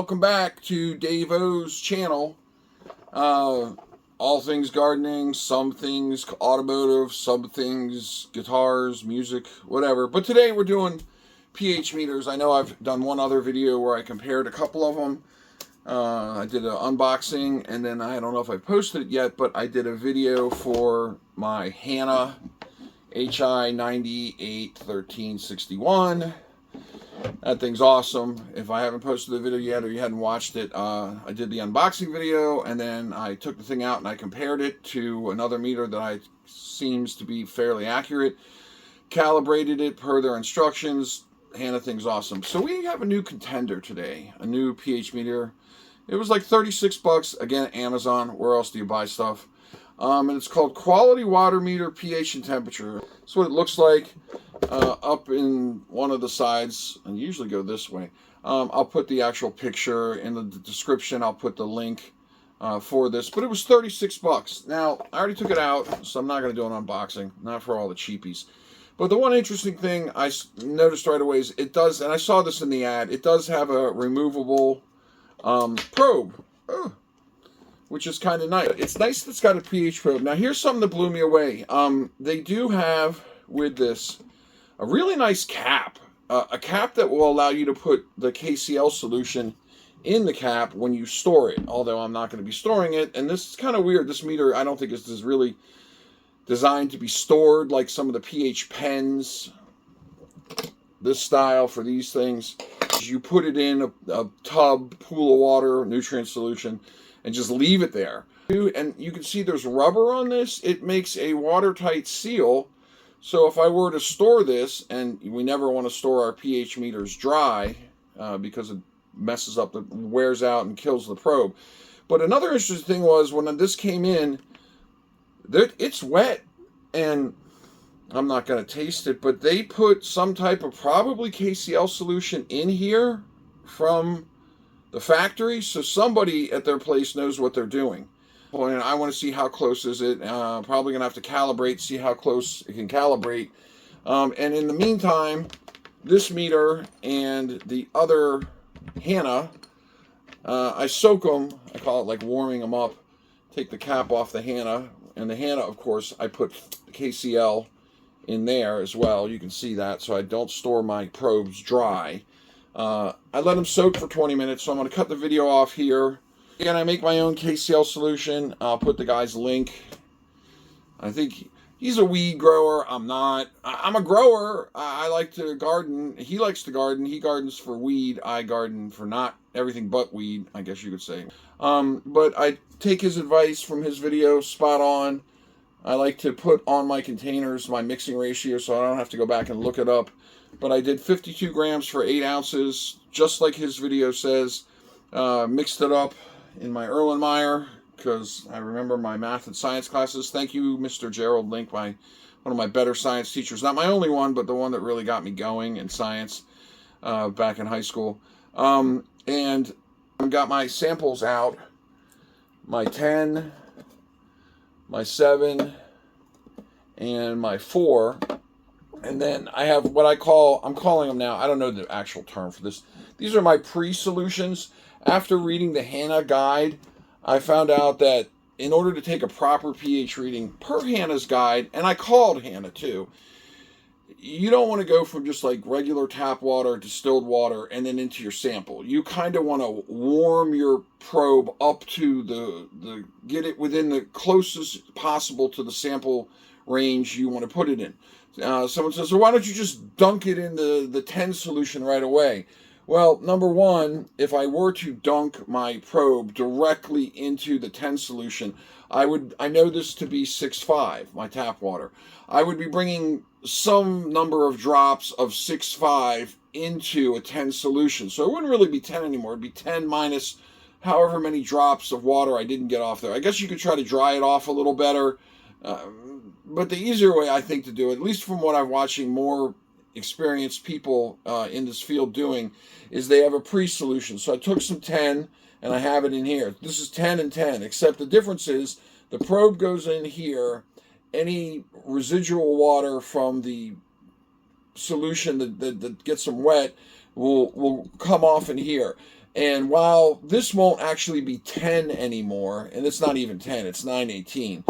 welcome back to Dave O's channel. All things gardening, some things automotive, some things guitars, music, whatever. But today we're doing pH meters. I know I've done one other video where I compared a couple of them. I did an unboxing, and then I don't know if I posted it yet, but I did a video for my Hanna HI9813-61. That thing's awesome. If I haven't posted the video yet or you hadn't watched it, I did the unboxing video, and then I took the thing out and I compared it to another meter that seems to be fairly accurate. Calibrated it per their instructions. Hanna thing's awesome. So we have a new contender today, a new pH meter. It was like 36 bucks. Again, Amazon. Where else do you buy stuff? And it's called Quality Water Meter pH and Temperature. That's what it looks like. Up in one of the sides, and usually go this way. I'll put the actual picture in the description. I'll put the link for this, but it was 36 bucks. Now, I already took it out, so I'm not going to do an unboxing, not for all the cheapies. But the one interesting thing I noticed right away is it does, and I saw this in the ad, it does have a removable probe, which is kind of nice. It's nice that it's got a pH probe. Now, here's something that blew me away. They do have, with this, a really nice cap, a cap that will allow you to put the KCl solution in the cap when you store it, although I'm not going to be storing it. And this is kind of weird. This meter, I don't think is really designed to be stored like some of the pH pens, this style for these things. You put it in a tub, pool of water, nutrient solution, and just leave it there. And you can see there's rubber on this. It makes a watertight seal. So if I were to store this, and we never want to store our pH meters dry because it messes up, wears out and kills the probe. But another interesting thing was when this came in, it's wet, and I'm not going to taste it, but they put some type of probably KCl solution in here from the factory, so somebody at their place knows what they're doing. And I want to see how close is it. Probably going to have to calibrate, see how close it can calibrate. And in the meantime, this meter and the other Hanna, I soak them. I call it like warming them up. Take the cap off the Hanna. And the Hanna, of course, I put KCl in there as well. You can see that, so I don't store my probes dry. I let them soak for 20 minutes, so I'm going to cut the video off here. Again, I make my own KCl solution. I'll put the guy's link. I think he's a weed grower. I'm not. I'm a grower. I like to garden. He likes to garden. He gardens for weed. I garden for not everything but weed, I guess you could say. But I take his advice from his video, spot on. I like to put on my containers my mixing ratio so I don't have to go back and look it up. But I did 52 grams for 8 ounces, just like his video says. Mixed it up in my Erlenmeyer, because I remember my math and science classes. Thank you, Mr. Gerald Link, one of my better science teachers. Not my only one, but the one that really got me going in science back in high school. And I got my samples out, my 10, my 7, and my 4. And then I have what I'm calling them now, I don't know the actual term for this. These are my pre-solutions. After reading the Hanna guide, I found out that in order to take a proper pH reading per Hanna's guide, and I called Hanna too, you don't want to go from just like regular tap water, distilled water, and then into your sample. You kind of want to warm your probe up to get it within the closest possible to the sample range you want to put it in. Someone says, well, why don't you just dunk it in the 10 solution right away? Well, number one, if I were to dunk my probe directly into the 10 solution, I know this to be 6.5, my tap water. I would be bringing some number of drops of 6.5 into a 10 solution. So it wouldn't really be 10 anymore. It'd be 10 minus however many drops of water I didn't get off there. I guess you could try to dry it off a little better. But the easier way, I think, to do it, at least from what I'm watching more experienced people in this field doing, is they have a pre-solution. So I took some 10 and I have it in here. This is 10 and 10, except the difference is the probe goes in here. Any residual water from the solution that gets them wet will come off in here. And while this won't actually be 10 anymore, and it's not even 10, it's 918,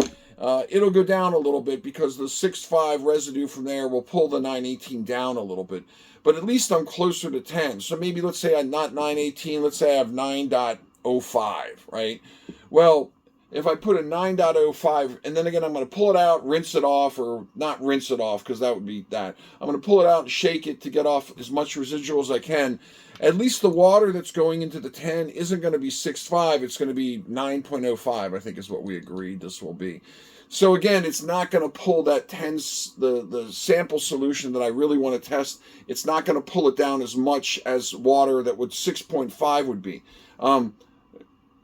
it'll go down a little bit because the 6.5 residue from there will pull the 918 down a little bit. But at least I'm closer to 10. So maybe let's say I'm not 918, let's say I have 9.05, right? Well, if I put a 9.05, and then again, I'm going to pull it out, rinse it off, or not rinse it off, because that would be that. I'm going to pull it out and shake it to get off as much residual as I can. At least the water that's going into the 10 isn't going to be 6.5, it's going to be 9.05, I think is what we agreed this will be. So again, it's not going to pull that 10, the sample solution that I really want to test. It's not going to pull it down as much as water that would 6.5 would be.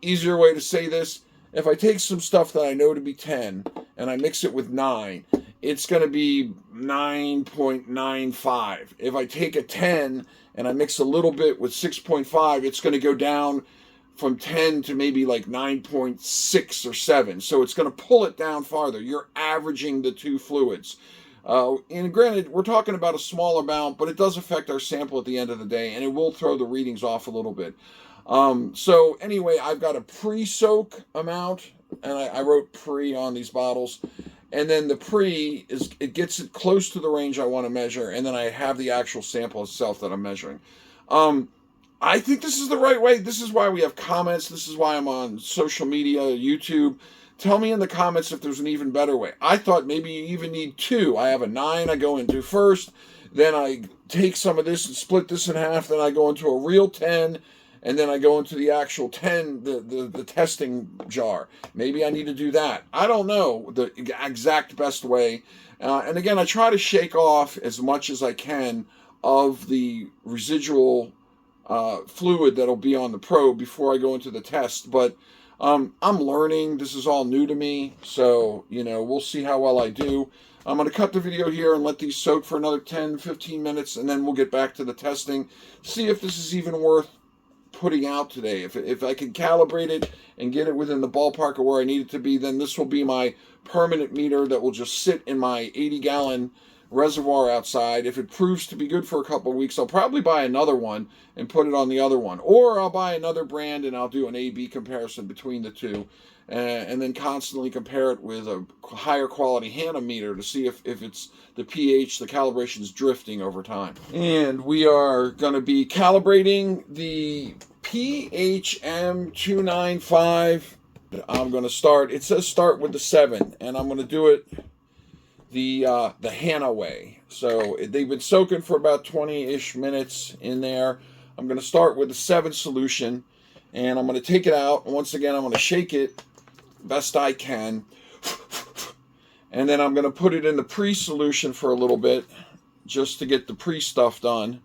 Easier way to say this, if I take some stuff that I know to be 10 and I mix it with 9, it's going to be 9.95. If I take a 10 and I mix a little bit with 6.5, it's going to go down from 10 to maybe like 9.6 or 7. So it's going to pull it down farther. You're averaging the two fluids. And granted, we're talking about a small amount, but it does affect our sample at the end of the day, and it will throw the readings off a little bit. So anyway, I've got a pre-soak amount, and I wrote pre on these bottles. And then the pre it gets it close to the range I want to measure, and then I have the actual sample itself that I'm measuring. I think this is the right way. This is why we have comments. This is why I'm on social media, YouTube. Tell me in the comments if there's an even better way. I thought maybe you even need two. I have a 9 I go into first. Then I take some of this and split this in half. Then I go into a real 10. And then I go into the actual 10, the testing jar. Maybe I need to do that. I don't know the exact best way. And again, I try to shake off as much as I can of the residual fluid that'll be on the probe before I go into the test. But I'm learning. This is all new to me. So, we'll see how well I do. I'm going to cut the video here and let these soak for another 10, 15 minutes. And then we'll get back to the testing. See if this is even worth putting out today. If I can calibrate it and get it within the ballpark of where I need it to be, then this will be my permanent meter that will just sit in my 80-gallon reservoir outside. If it proves to be good for a couple of weeks, I'll probably buy another one and put it on the other one. Or I'll buy another brand and I'll do an A/B comparison between the two. And then constantly compare it with a higher quality Hanna meter to see if it's the pH, the calibration is drifting over time. And we are going to be calibrating the PHM295. I'm going to start, it says start with the 7, and I'm going to do it the Hanna way. So they've been soaking for about 20-ish minutes in there. I'm going to start with the 7 solution, and I'm going to take it out. Once again, I'm going to shake it best I can, and then I'm going to put it in the pre-solution for a little bit just to get the pre-stuff done.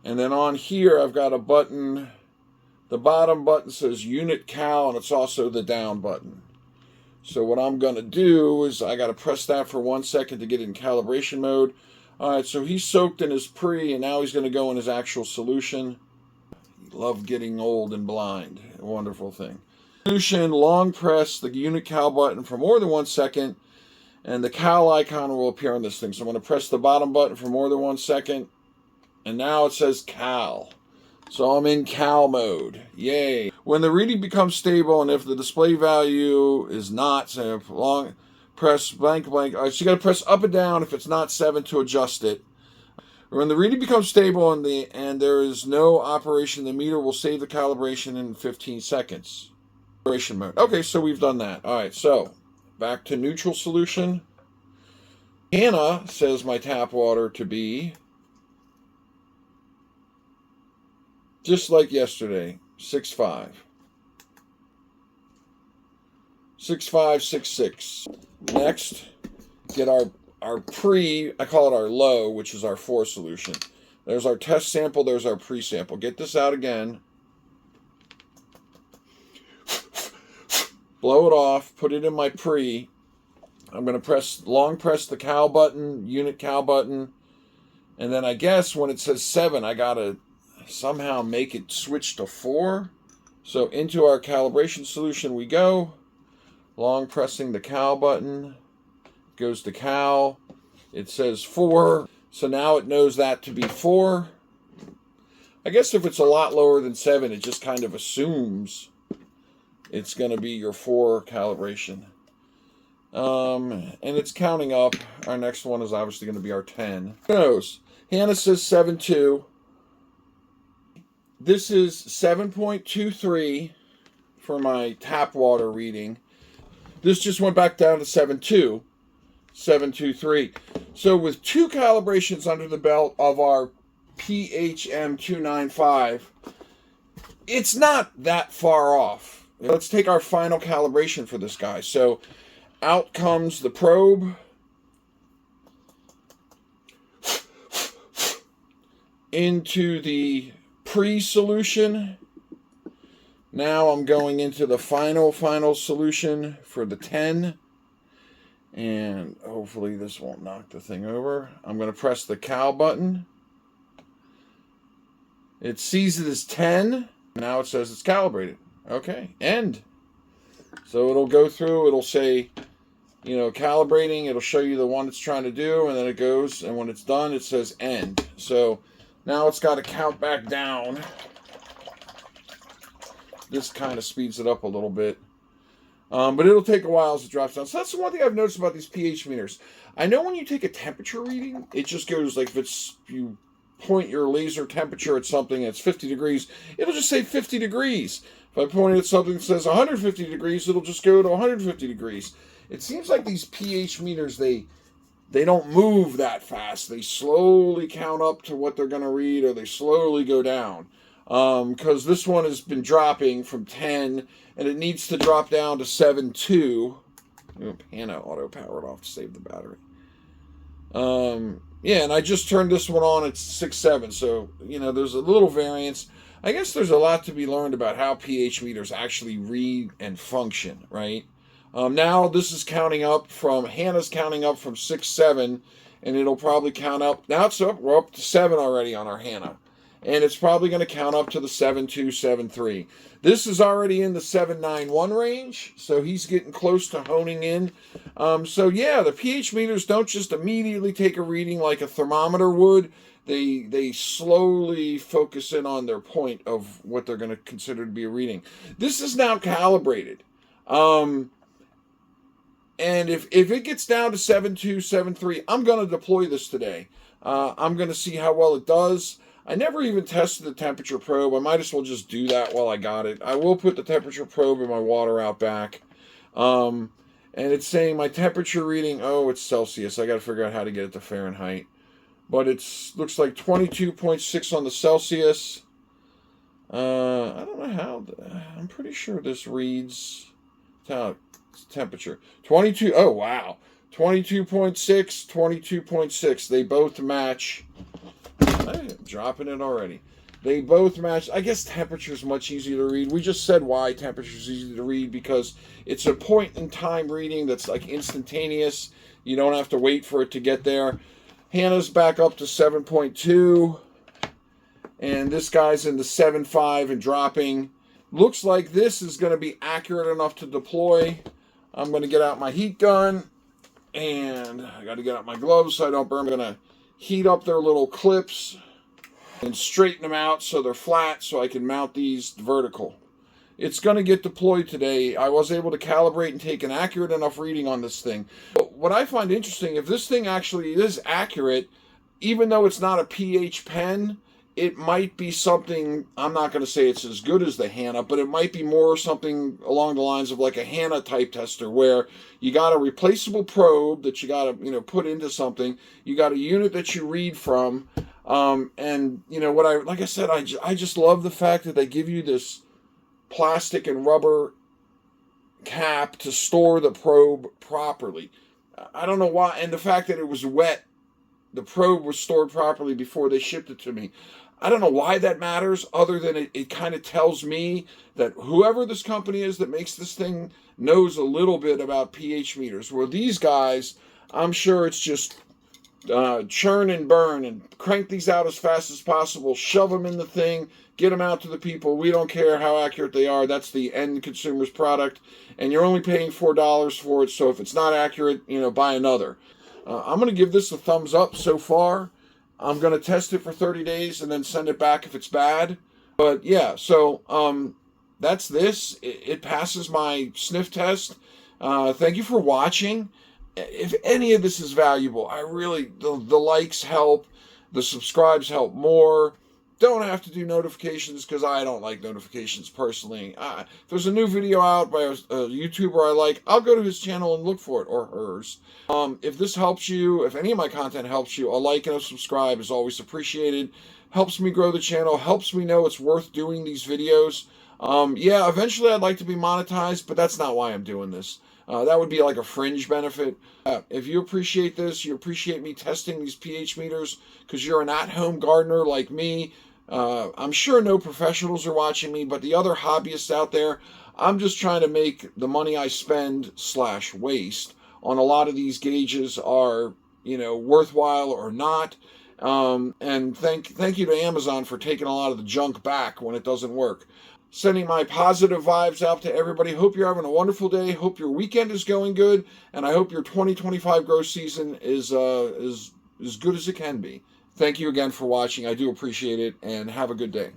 And then on here I've got a button. The bottom button says unit cal, and it's also the down button. So what I'm going to do is I got to press that for 1 second to get it in calibration mode. Alright, so he's soaked in his pre, and now he's going to go in his actual solution. Love getting old and blind. A wonderful thing. Solution, long press the unit cal button for more than 1 second, and the cal icon will appear on this thing. So I'm going to press the bottom button for more than 1 second, and now it says cal. So I'm in cal mode. Yay. When the reading becomes stable, and if the display value is not, say, long press blank blank. All right, so you got to press up and down if it's not 7 to adjust it. When the reading becomes stable and there is no operation, the meter will save the calibration in 15 seconds. Mode. Okay, so we've done that. All right, so back to neutral solution. Hanna says my tap water to be just like yesterday, 6.5. 6.566. Next, get our pre, I call it our low, which is our 4 solution. There's our test sample, there's our pre-sample. Get this out again. Blow it off, put it in my pre. I'm going to long press the cal button, unit cal button. And then I guess when it says 7, I got to somehow make it switch to 4. So into our calibration solution we go. Long pressing the cal button. Goes to cal. It says 4. So now it knows that to be 4. I guess if it's a lot lower than 7, it just kind of assumes it's going to be your 4 calibration. And it's counting up. Our next one is obviously going to be our 10. Who knows? Hanna says 7.2. This is 7.23 for my tap water reading. This just went back down to 7.2. 7.23. So with 2 calibrations under the belt of our PHM295, it's not that far off. Let's take our final calibration for this guy. So out comes the probe. Into the pre-solution. Now I'm going into the final solution for the 10. And hopefully this won't knock the thing over. I'm going to press the cal button. It sees it as 10. Now it says it's calibrated. Okay, end. So it'll go through, it'll say, you know, calibrating, it'll show you the one it's trying to do, and then it goes, and when it's done, it says end. So now it's got to count back down. This kind of speeds it up a little bit. But it'll take a while as it drops down. So that's the one thing I've noticed about these pH meters. I know when you take a temperature reading, it just goes like, if you point your laser temperature at something that's 50 degrees, it'll just say 50 degrees. If I point it at something that says 150 degrees, it'll just go to 150 degrees. It seems like these pH meters, they don't move that fast. They slowly count up to what they're going to read, or they slowly go down. Because this one has been dropping from 10, and it needs to drop down to 7.2. Hanna auto-powered off to save the battery. Yeah, and I just turned this one on at 6.7, so, you know, there's a little variance. I guess there's a lot to be learned about how pH meters actually read and function, right? Now this is counting up from, Hanna's counting up from 6.7, and it'll probably count up, now it's up, we're up to 7 already on our Hanna. And it's probably going to count up to the 7.2, 7.3. This is already in the 7.91 range, so he's getting close to honing in. So yeah, the pH meters don't just immediately take a reading like a thermometer would. They slowly focus in on their point of what they're going to consider to be a reading. This is now calibrated. And if it gets down to 7.2, 7.3, I'm going to deploy this today. I'm going to see how well it does. I never even tested the temperature probe. I might as well just do that while I got it. I will put the temperature probe in my water out back. And it's saying my temperature reading, oh, it's Celsius. I got to figure out how to get it to Fahrenheit. But it looks like 22.6 on the Celsius. I don't know how. I'm pretty sure this reads temperature. 22. Oh, wow. 22.6, 22.6. They both match. I'm dropping it already. They both match. I guess temperature is much easier to read. We just said why temperature is easy to read, because it's a point in time reading that's like instantaneous. You don't have to wait for it to get there. Hanna's back up to 7.2. And this guy's in the 7.5 and dropping. Looks like this is going to be accurate enough to deploy. I'm going to get out my heat gun. And I got to get out my gloves so I don't burn. I'm going to heat up their little clips and straighten them out so they're flat so I can mount these vertical. It's going to get deployed today. I was able to calibrate and take an accurate enough reading on this thing. But what I find interesting, if this thing actually is accurate, even though it's not a pH pen, it might be something, I'm not going to say it's as good as the Hanna, but it might be more something along the lines of like a Hanna type tester, where you got a replaceable probe that you got to, you know, put into something. You got a unit that you read from. And you know what, like I said, I just love the fact that they give you this plastic and rubber cap to store the probe properly. I don't know why. And the fact that it was wet, the probe was stored properly before they shipped it to me. I don't know why that matters, other than it kind of tells me that whoever this company is that makes this thing knows a little bit about pH meters. Where these guys, I'm sure it's just churn and burn and crank these out as fast as possible, shove them in the thing, get them out to the people. We don't care how accurate they are. That's the end consumer's product, and you're only paying $4 for it. So if it's not accurate, you know, buy another. I'm going to give this a thumbs up so far. I'm going to test it for 30 days and then send it back if it's bad. But yeah, so that's this. It passes my sniff test. Thank you for watching. If any of this is valuable, I really, the likes help, the subscribes help more. Don't have to do notifications because I don't like notifications personally. If there's a new video out by a YouTuber I like, I'll go to his channel and look for it, or hers. If this helps you, if any of my content helps you, a like and a subscribe is always appreciated. Helps me grow the channel, helps me know it's worth doing these videos. Yeah, eventually I'd like to be monetized, but that's not why I'm doing this. That would be like a fringe benefit. If you appreciate this, you appreciate me testing these pH meters because you're an at-home gardener like me. I'm sure no professionals are watching me, but the other hobbyists out there, I'm just trying to make the money I spend / waste on a lot of these gauges are, worthwhile or not. And thank you to Amazon for taking a lot of the junk back when it doesn't work. Sending my positive vibes out to everybody. Hope you're having a wonderful day. Hope your weekend is going good, and I hope your 2025 grow season is as good as it can be. Thank you again for watching. I do appreciate it, and have a good day.